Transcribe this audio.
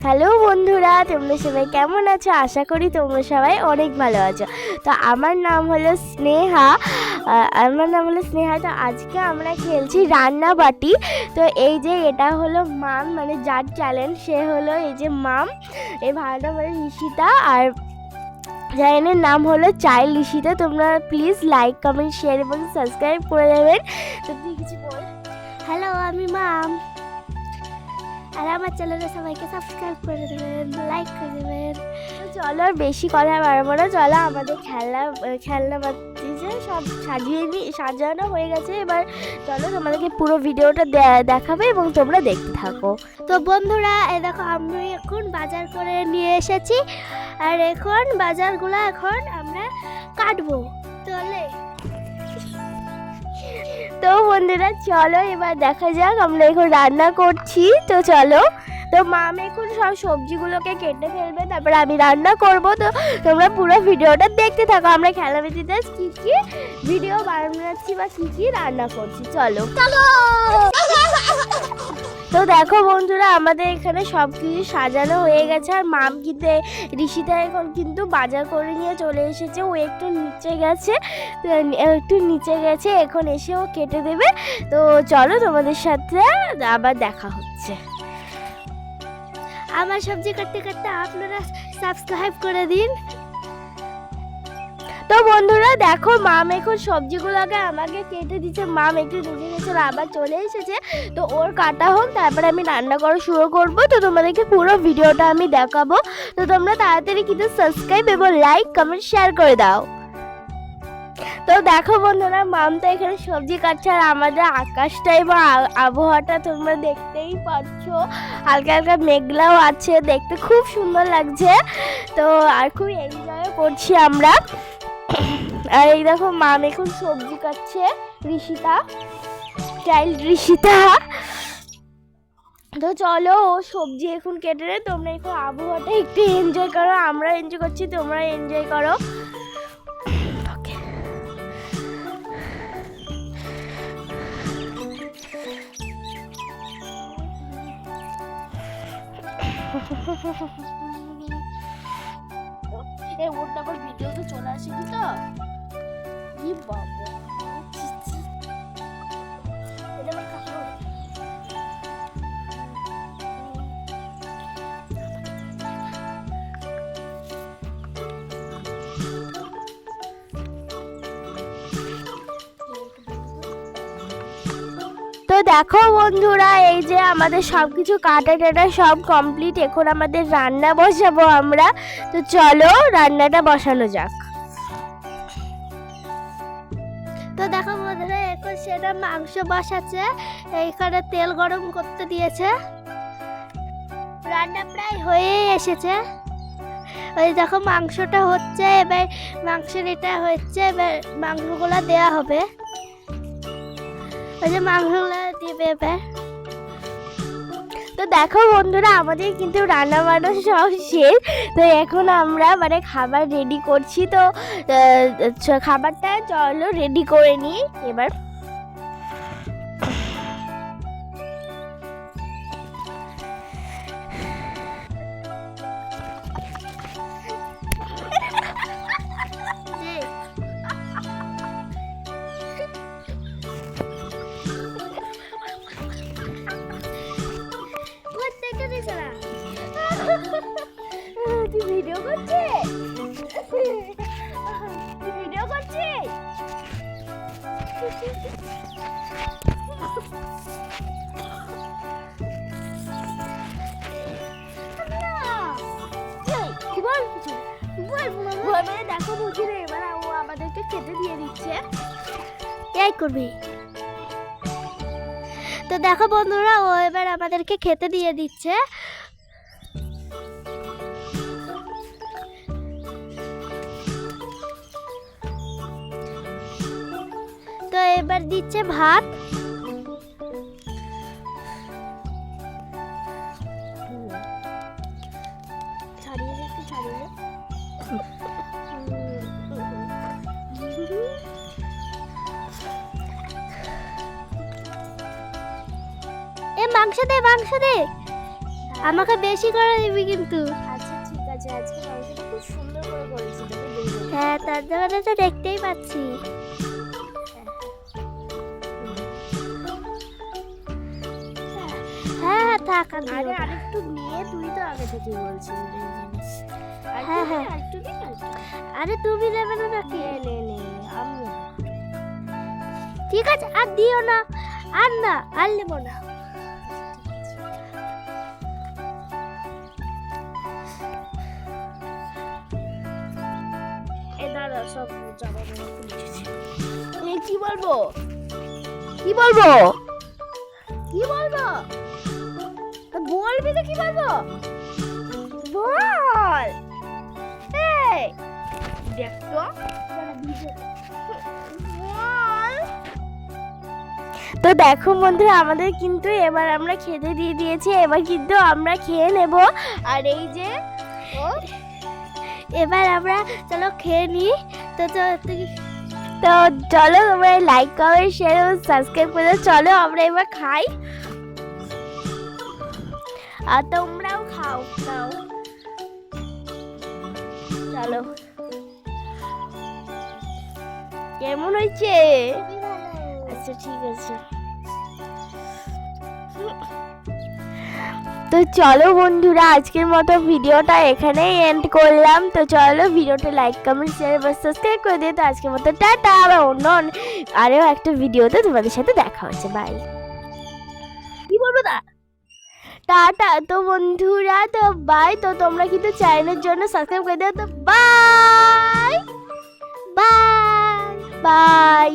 Hello বন্ধুরা, তোমরা সবাই কেমন আছো? আশা করি তোমরা সবাই অনেক ভালো আছো। তো আমার নাম হলো স্নেহা। তো আজকে আমরা খেলছি রান্নাবাটি। তো এই যে এটা হলো মাম, মানে যার চ্যালেঞ্জ সে হলো এই যে মাম, এই ভাইটা মানে ঋষিতা, আর চ্যানেলের নাম হলো চাইল্ড ঋষিতা। তোমরা প্লিজ লাইক, কমেন্ট, শেয়ার এবং সাবস্ক্রাইব করে দেবেন। তো তুই কিছু বল। হ্যালো, আমি মাম, আর আমার চ্যানেলে সবাইকে সাবস্ক্রাইব করে দেবেন, লাইক করে দেবেন। চলো আর বেশি কথা বাড়বো না, চলো আমাদের খেলনা বাতি যে সব সাজানো হয়ে গেছে। এবার চলো তোমাদেরকে পুরো ভিডিওটা দেখাবে এবং তোমরা দেখতে থাকো। তো বন্ধুরা, এই দেখো আমি এখন বাজার করে নিয়ে এসেছি, আর এখন বাজারগুলো এখন আমরা কাটবো। চলে তো বন্ধুরা চলো এবার দেখা যাক, আমরা এখন রান্না করছি। তো চলো, তো মাম এখন সব সবজিগুলোকে কেটে ফেলবে, তারপর আমি রান্না করব। তো তোমরা পুরো ভিডিওটা দেখতে থাকো, আমরা খেলামেতিতে কী কী ভিডিও বানাচ্ছি বা কী কী রান্না করছি। চলো চলো। তো দেখো বন্ধুরা, আমাদের এখানে সব কিছু সাজানো হয়ে গেছে, আর মাম কিন্তু ঋষিতা এখন কিন্তু বাজার করে নিয়ে চলে এসেছে। ও একটু নিচে গেছে, এখন এসে ও কেটে দেবে। তো চলো তোমাদের সাথে আবার দেখা হচ্ছে। আমার সবজি কাটতে কাটতে আপনারা সাবস্ক্রাইব করে দিন। তো বন্ধুরা দেখো, মাম এখন সবজিগুলোকে আমাকে কেটে দিচ্ছে। মাম একটু নিচে গেছিল, আবার চলে এসেছে। তো ওর কাটা হোক, তারপরে আমি রান্না করা শুরু করব। তো তোমাদেরকে পুরো ভিডিওটা আমি দেখাবো। তো তোমরা তাড়াতাড়ি কিন্তু সাবস্ক্রাইব এবং লাইক, কমেন্ট, শেয়ার করে দাও। তো দেখো বন্ধুরা, মাম তো এখানে সবজি কাটছে, আর আমাদের আকাশটা এবং আবহাওয়াটা তোমরা দেখতেই পাচ্ছ, হালকা হালকা মেঘলাও আছে, দেখতে খুব সুন্দর লাগছে। তো আর খুব এনজয় করছি আমরা। আর এই দেখো মাম এখন সবজি কাটছে, চাইল্ড ঋষিতা। তো চলো, ও সবজি এখন কেটে রে, তোমরা এখন আবহাওয়াটা একটু এনজয় করো, আমরা এনজয় করছি, তোমরা এনজয় করো। এই ওটা আবার ভিডিওতে চলে আসে কি? তো কি বাবা, এটা আমার কাকা। তো দেখো বন্ধুরা, এই যে আমাদের সব কিছু কাটা সব কমপ্লিট। এখন আমাদের রান্না বসাবো আমরা। তো চলো রান্নাটা বসানো যাক। তো দেখো বন্ধুরা, এখন সেটা মাংস বসাচ্ছে, এইখানে তেল গরম করতে দিয়েছে, রান্না প্রায় হয়ে এসেছে। ওই দেখো মাংসটা হচ্ছে, এবার মাংসের এটা হচ্ছে, এবার মাংসগুলো দেওয়া হবে। ওই যে মাংসগুলো দিবে এবার। তো দেখো বন্ধুরা, আমাদের কিন্তু রান্না বান্না সব শেষ। তো এখন আমরা মানে খাবার রেডি করছি। তো খাবারটা চলো রেডি করে নিই এবার। তুই ভিডিও করছিস? দেখো বুঝি রে, এবার ও আমাদেরকে খেতে দিয়ে দিচ্ছে। এই করবি। তো দেখো বন্ধুরা, ও এবার আমাদেরকে খেতে দিয়ে দিচ্ছে। তো এবার দিচ্ছে ভাত। মাংস দে, মাংস দে। আমাকে বেশি করে দিবি কিন্তু। আচ্ছা ঠিক আছে, আজকে মাংসটা খুব সুন্দর করে করেছি, তোকে দেবো। হ্যাঁ, তার জন্য তো দেখতেই পাচ্ছি। হ্যাঁ থাক, আর দিও আরে না। আরেকটু নিয়ে, তুই তো আগে থেকে বলছিস এই জিনিস। হ্যাঁ, হ্যাঁ। আরেকটু দিন, আরেকটু দিন। আরে তুমি নেবে না নাকি? নে নে নে, আমি নেবো। ঠিক আছে, আর দিও না, আর না, আর নেবো না। এ দাঁড়া, সব জামা কাপড় খুলেছি। কি বলবো, কি বলবো, কি বলবো? তা বলবি তো, কি বলবো বল। এই দেখ তো, বল। তো দেখো বন্ধুরা, আমাদের কিন্তু এবার আমরা খেতে দিয়ে দিয়েছি, এবার কিন্তু আমরা খেয়ে নেব। আর এই যে এবার আমরা চলো খেয়ে নিই। তো তো চলো তোমরা লাইক কমেন্ট শেয়ার ও সাবস্ক্রাইব করে দাও। চলো আমরা এবার খাই, আর তোমরাও খাও খাও। চলো, কেমন হয়েছে? আচ্ছা ঠিক আছে। তো চলো বন্ধুরা, আজকের মতো ভিডিওটা এখানেই এন্ড করলাম। তো চলো ভিডিওটা লাইক কমেন্ট শেয়ার বা সাবস্ক্রাইব করে দিও। তো আজকের মতো টাটা, আবার অন্য আরও একটা ভিডিওতে তোমাদের সাথে দেখা হচ্ছে। বাই। কি বলবো তা? টাটা। তো বন্ধুরা, তো বাই। তো তোমরা কিন্তু চ্যানেলের জন্য সাবস্ক্রাইব করে দিও। তো বাই বাই। বাই।